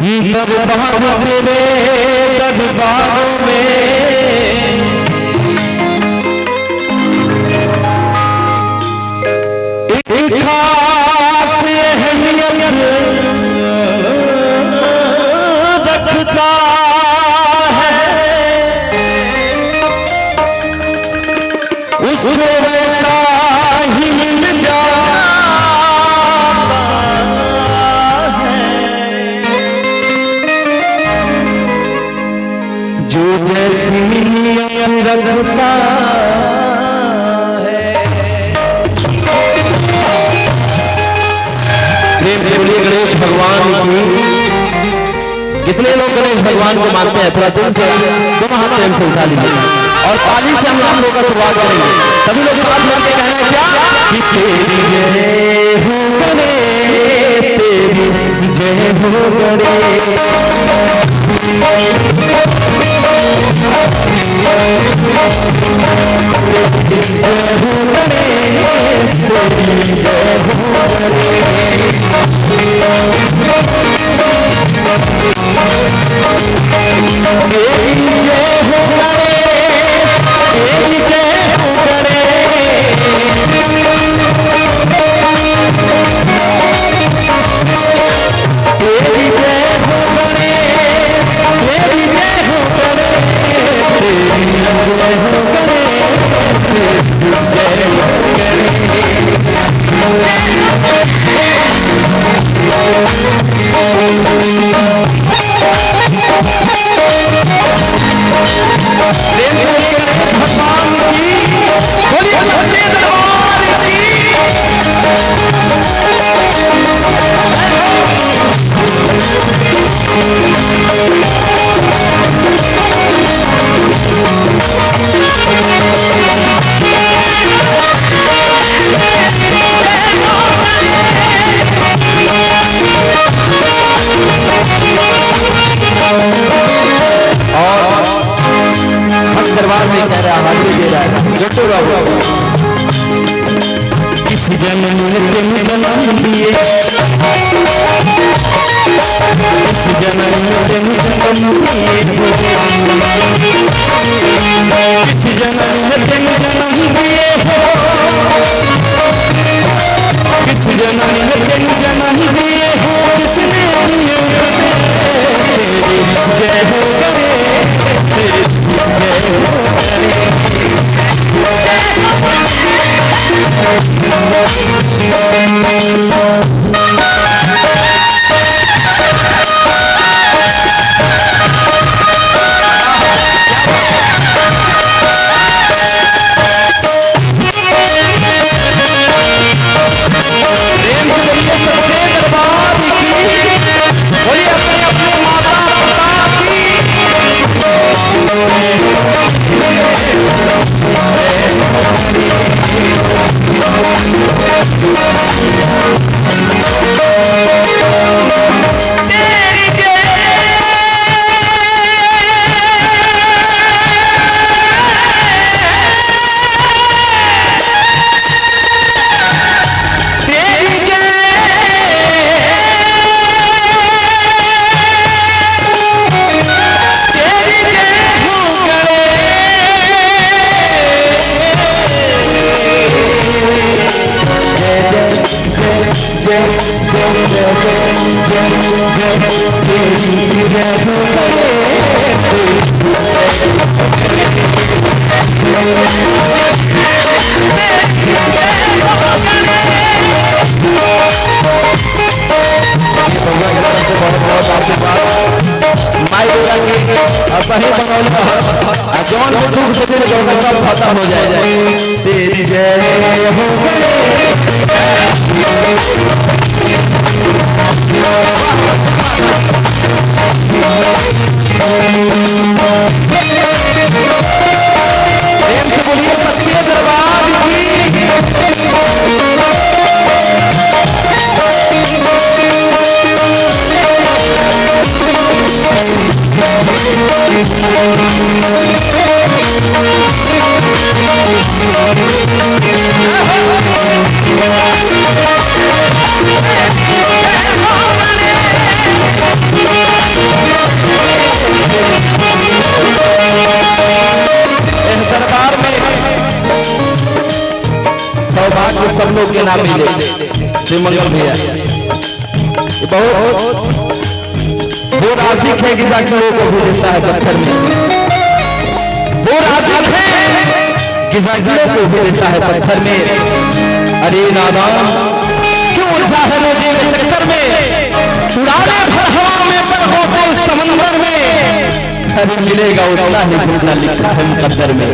दरबार तेरे दरबारों में एक खास अहमियत रखता है, उसको वैसा ही मिल जाता है जो जैसी नियत रखता है। प्रेम से बोलिए गणेश भगवान की। कितने लोग गणेश भगवान को मानते हैं? थोड़ा दिल से दोनों हाथ प्रेम से उठा लीजिए और ताली से हम लोगों का शुरुआत करेंगे। सभी लोग साथ मिलकर कहना है क्या कि तेरी जय हो गणेश, तेरी जय हो गणेश, दरबार में कह रहा हाजिरी दे रहा है जट्टू बाबू। किस जन्म में तुम जन्म दिए, किस जन्म में तुम जन्म दिए हो, किस जन्म में तुम जन्म दिए हो, किस जन्म में तुम जन्म दिए हो, किसने दिए तेरी जय हो गणेश, तेरी जय हो सही बनौले जौन दुख देखे सब खत्म हो जाए। तेरी जय हो प्रेम से बोलिए सच्चे दरबार की। नाम मिले श्री मंगल भैया। ये बहुत वो राशि है कि जाकिरों को भी देता है पत्थर में, वो राशि है कि जाकिरों को भी देता है पत्थर में। अरे नादा क्यों उलझा है रोजे के चक्कर में, उड़ाने भर हवा में पर होते समंदर में। अरे मिलेगा उतना ही जितना लिखा है मुकद्दर में।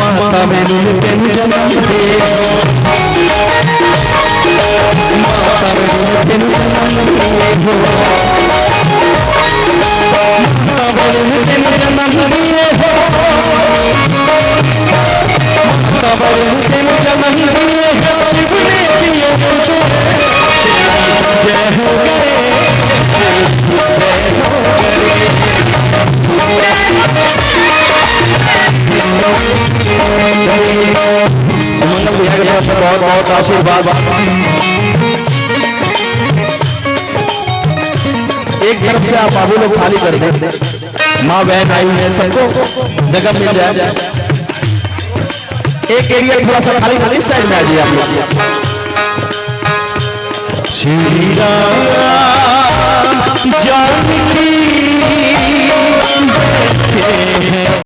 माता मैंने तेन जन्म दे, माता मैंने तेन जन्म दे, माता मैंने तेन जन्म दिए हो, माता मैंने तेन जन्म दिए हो। शिव ने दिए जय हो करे, जय हो करे। मंगल भैया के तरफ से बहुत बहुत आशीर्वाद। एक तरफ से आप बाबू लोग खाली कर दें, माँ बहन आई है, सबको जगह मिल जाए। एक एरिया थोड़ा सा खाली खाली साइड में आ जाइए आप लोग। श्री राम जानकी